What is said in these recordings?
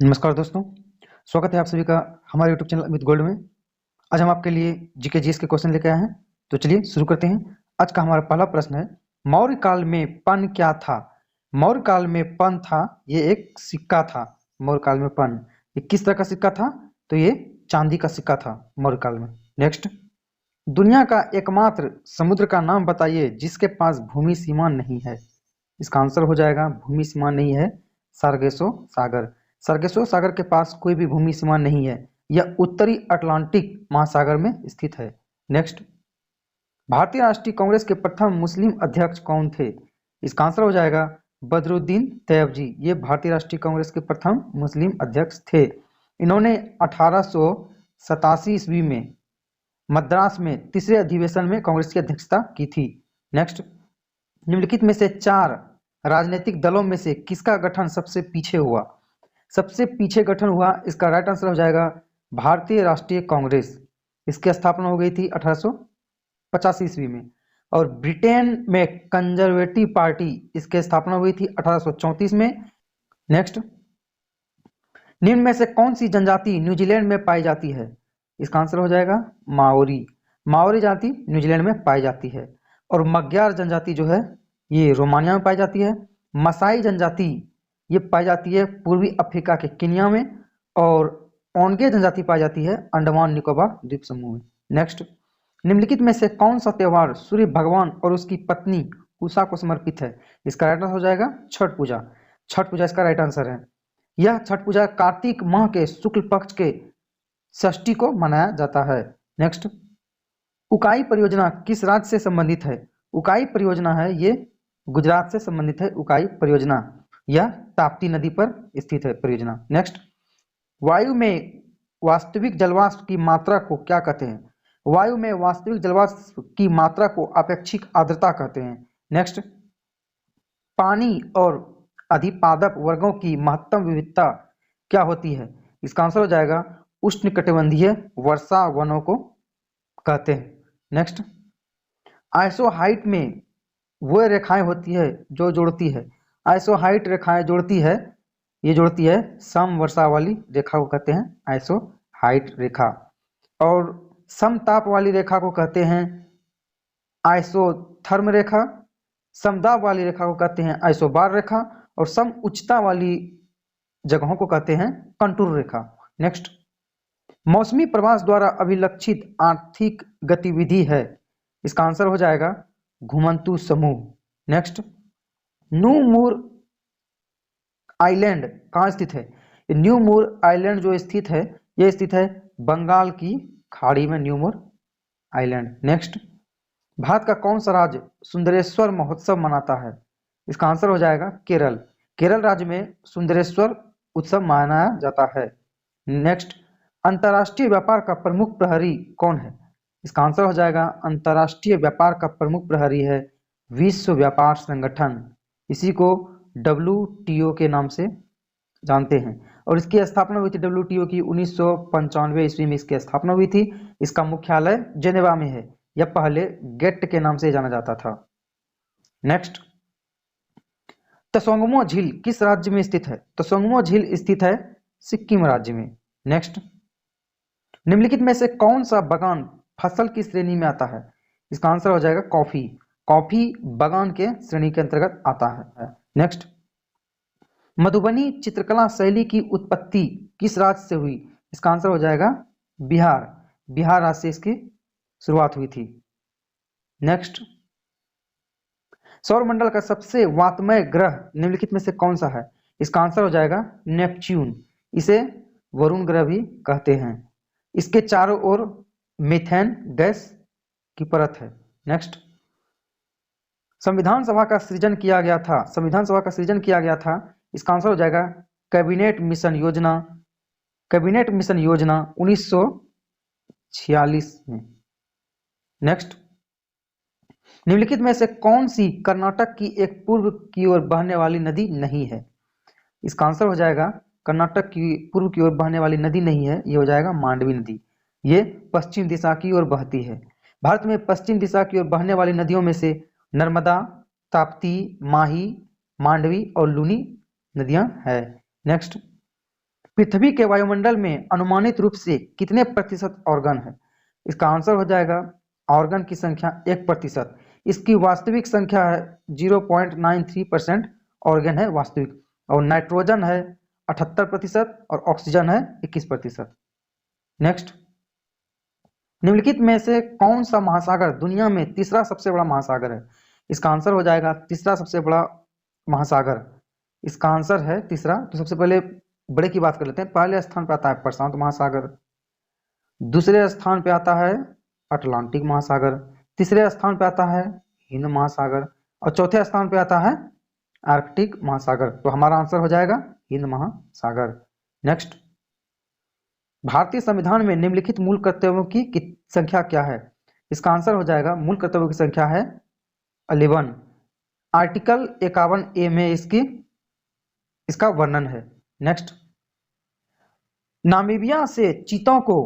नमस्कार दोस्तों, स्वागत है आप सभी का हमारे यूट्यूब चैनल अमित गोल्ड में। आज हम आपके लिए जीके जीएस के क्वेश्चन लेकर आए हैं, तो चलिए शुरू करते हैं। आज का हमारा पहला प्रश्न है, मौर्य काल में पन क्या था? मौर्य काल में पन था, ये एक सिक्का था। मौर्य काल में पन, ये किस तरह का सिक्का था? तो ये चांदी का सिक्का था मौर्य काल में। नेक्स्ट, दुनिया का एकमात्र समुद्र का नाम बताइए जिसके पास भूमि सीमा नहीं है। इसका आंसर हो जाएगा, भूमि सीमा नहीं है, सार्गेसो सागर। सार्गेसो सागर के पास कोई भी भूमि सीमा नहीं है, यह उत्तरी अटलांटिक महासागर में स्थित है। नेक्स्ट, भारतीय राष्ट्रीय कांग्रेस के प्रथम मुस्लिम अध्यक्ष कौन थे? इसका आंसर हो जाएगा बदरुद्दीन तैयब जी। ये भारतीय राष्ट्रीय कांग्रेस के प्रथम मुस्लिम अध्यक्ष थे। इन्होंने 1887 ईस्वी में मद्रास में तीसरे अधिवेशन में कांग्रेस की अध्यक्षता की थी। नेक्स्ट, निम्नलिखित में से चार राजनीतिक दलों में से किसका गठन सबसे पीछे हुआ? सबसे पीछे गठन हुआ, इसका राइट आंसर हो जाएगा भारतीय राष्ट्रीय कांग्रेस। इसकी स्थापना हो गई थी 1885 ईस्वी में। और ब्रिटेन में कंजर्वेटिव पार्टी, इसकी स्थापना हुई थी 1834 में। नेक्स्ट, निम्न में से कौन सी जनजाति न्यूजीलैंड में पाई जाती है? इसका आंसर हो जाएगा माओरी। माओरी जाति न्यूजीलैंड में पाई जाती है। और मग्यार जनजाति जो है ये रोमानिया में पाई जाती है। मसाई जनजाति ये पाई जाती है पूर्वी अफ्रीका के केन्या में। और ओंगे जनजाति पाई जाती है अंडमान निकोबार द्वीप समूह में। नेक्स्ट, निम्नलिखित में से कौन सा त्योहार सूर्य भगवान और उसकी पत्नी उषा को समर्पित है? इसका राइट आंसर हो जाएगा छठ पूजा। छठ पूजा इसका राइट आंसर है। यह छठ पूजा कार्तिक माह के शुक्ल पक्ष के षष्ठी को मनाया जाता है। नेक्स्ट, उकाई परियोजना किस राज्य से संबंधित है? उकाई परियोजना है ये गुजरात से संबंधित है। उकाई परियोजना यह ताप्ती नदी पर स्थित है परियोजना। नेक्स्ट, वायु में वास्तविक जलवाष्प की मात्रा को क्या कहते हैं? वायु में वास्तविक जलवाष्प की मात्रा को अपेक्षिक आर्द्रता कहते हैं। नेक्स्ट, पानी और अधिपादप वर्गों की महत्तम विविधता क्या होती है? इसका आंसर हो जाएगा उष्णकटिबंधीय वर्षा वनों को कहते हैं। नेक्स्ट, आइसोहाइट में वो रेखाएं होती है जो जोड़ती है। आइसोहाइट रेखाएं जोड़ती है, ये जोड़ती है समवर्षा वाली रेखा को कहते हैं आइसोहाइट रेखा। और समताप वाली रेखा को कहते हैं आइसोथर्म रेखा। समदाब वाली रेखा को कहते हैं आइसोबार रेखा। और सम उच्चता वाली जगहों को कहते हैं कंटूर रेखा। नेक्स्ट, मौसमी प्रवास द्वारा अभिलक्षित आर्थिक गतिविधि है। इसका आंसर हो जाएगा घुमंतु समूह। नेक्स्ट, न्यू मूर आइलैंड कहाँ स्थित है? न्यू मूर आइलैंड जो स्थित है, यह स्थित है बंगाल की खाड़ी में, न्यू मूर आइलैंड। नेक्स्ट, भारत का कौन सा राज्य सुंदरेश्वर महोत्सव मनाता है? इसका आंसर हो जाएगा केरल। केरल राज्य में सुंदरेश्वर उत्सव मनाया जाता है। नेक्स्ट, अंतर्राष्ट्रीय व्यापार का प्रमुख प्रहरी कौन है? इसका आंसर हो जाएगा अंतर्राष्ट्रीय व्यापार का प्रमुख प्रहरी है विश्व व्यापार संगठन। इसी को WTO के नाम से जानते हैं। और इसकी स्थापना हुई थी WTO की 1995 ईस्वी में इसकी स्थापना हुई थी। इसका मुख्यालय जेनेवा में है। यह पहले गेट के नाम से जाना जाता था। नेक्स्ट, तसोंगमो झील किस राज्य में स्थित है? तसोंगमो झील स्थित है सिक्किम राज्य में। नेक्स्ट, निम्नलिखित में से कौन सा बागान फसल की श्रेणी में आता है? इसका आंसर हो जाएगा कॉफी। कॉफी बागान के श्रेणी के अंतर्गत आता है। नेक्स्ट, मधुबनी चित्रकला शैली की उत्पत्ति किस राज्य से हुई? इसका आंसर हो जाएगा बिहार। बिहार राज्य से इसकी शुरुआत हुई थी। नेक्स्ट, सौरमंडल का सबसे वातमय ग्रह निम्नलिखित में से कौन सा है? इसका आंसर हो जाएगा नेपच्यून। इसे वरुण ग्रह भी कहते हैं। इसके चारों ओर मीथेन गैस की परत है। नेक्स्ट, संविधान सभा का सृजन किया गया था। संविधान सभा का सृजन किया गया था, इसका आंसर हो जाएगा कैबिनेट मिशन योजना। कैबिनेट मिशन योजना 1946 में। नेक्स्ट, निम्नलिखित में से कौन सी कर्नाटक की एक पूर्व की ओर बहने वाली नदी नहीं है? इसका आंसर हो जाएगा कर्नाटक की पूर्व की ओर बहने वाली नदी नहीं है, ये हो जाएगा मांडवी नदी। ये पश्चिम दिशा की ओर बहती है। भारत में पश्चिम दिशा की ओर बहने वाली नदियों में से नर्मदा, ताप्ती, माही, मांडवी और लूनी नदियां हैं। नेक्स्ट, पृथ्वी के वायुमंडल में अनुमानित रूप से कितने प्रतिशत ऑर्गन है? इसका आंसर हो जाएगा ऑर्गन की संख्या 1%। इसकी वास्तविक संख्या है 0.93% ऑर्गन है वास्तविक, और नाइट्रोजन है 78% और ऑक्सीजन है 21%। नेक्स्ट, निम्नलिखित में से कौन सा महासागर दुनिया में तीसरा सबसे बड़ा महासागर है? इसका आंसर हो जाएगा तीसरा सबसे बड़ा महासागर, इसका आंसर है तीसरा। तो सबसे पहले बड़े की बात कर लेते हैं। पहले स्थान पे आता है प्रशांत महासागर, दूसरे स्थान पे आता है अटलांटिक महासागर, तीसरे स्थान पे आता है हिंद महासागर, और चौथे स्थान पे आता है आर्कटिक महासागर। तो हमारा आंसर हो जाएगा हिंद महासागर। नेक्स्ट, भारतीय संविधान में निम्नलिखित मूल कर्तव्यों की संख्या क्या है? इसका आंसर हो जाएगा मूल कर्तव्यों की संख्या है 11। आर्टिकल 51A में इसका वर्णन है। नेक्स्ट, नामीबिया से चीतों को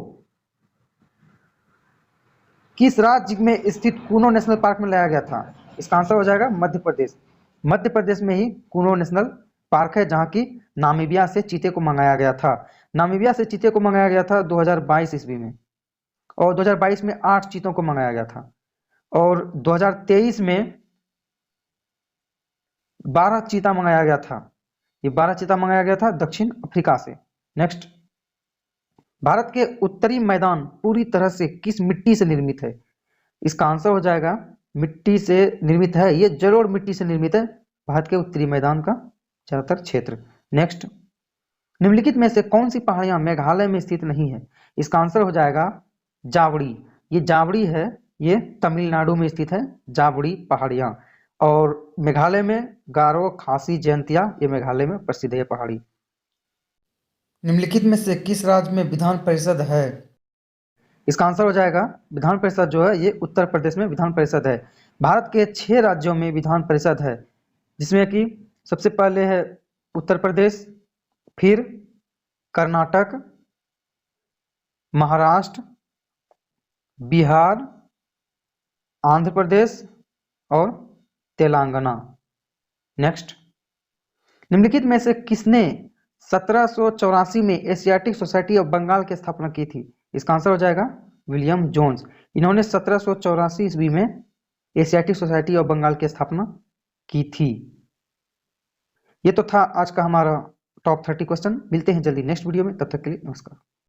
किस राज्य में स्थित कूनो नेशनल पार्क में लाया गया था? इसका आंसर हो जाएगा मध्य प्रदेश। मध्य प्रदेश में ही कूनो नेशनल पार्क है, जहां की नामीबिया से चीते को मंगाया गया था। नामीबिया से चीते को मंगाया गया था 2022 ईस्वी में, और 2022 में 8 चीतों को मंगाया गया था, और 2023 में 12 चीता मंगाया गया था। ये 12 चीता मंगाया गया था दक्षिण अफ्रीका से। नेक्स्ट, भारत के उत्तरी मैदान पूरी तरह से किस मिट्टी से निर्मित है? इसका आंसर हो जाएगा मिट्टी से निर्मित है, ये जलोढ़ मिट्टी से निर्मित है भारत के उत्तरी मैदान का ज्यादातर क्षेत्र। नेक्स्ट, निम्नलिखित में से कौन सी पहाड़ियां मेघालय में स्थित नहीं है? इसका आंसर हो जाएगा जावड़ी। ये जावड़ी है, ये तमिलनाडु में स्थित है जावड़ी पहाड़ियां, और मेघालय में गारो, खासी, जयंतिया, ये मेघालय में प्रसिद्ध है पहाड़ी। निम्नलिखित में से किस राज्य में विधान परिषद है? इसका आंसर हो जाएगा विधान परिषद जो है ये उत्तर प्रदेश में विधान परिषद है। भारत के 6 राज्यों में विधान परिषद है, जिसमें कि सबसे पहले है उत्तर प्रदेश, फिर कर्नाटक, महाराष्ट्र, बिहार, आंध्र प्रदेश और तेलंगाना। नेक्स्ट, निम्नलिखित में से किसने 1784 में एशियाटिक सोसाइटी ऑफ बंगाल की स्थापना की थी? इसका आंसर हो जाएगा विलियम जोन्स। इन्होंने 1784 ईस्वी में एशियाटिक सोसाइटी ऑफ बंगाल की स्थापना की थी। ये तो था आज का हमारा टॉप 30 क्वेश्चन। मिलते हैं जल्दी नेक्स्ट वीडियो में, तब तक के लिए नमस्कार।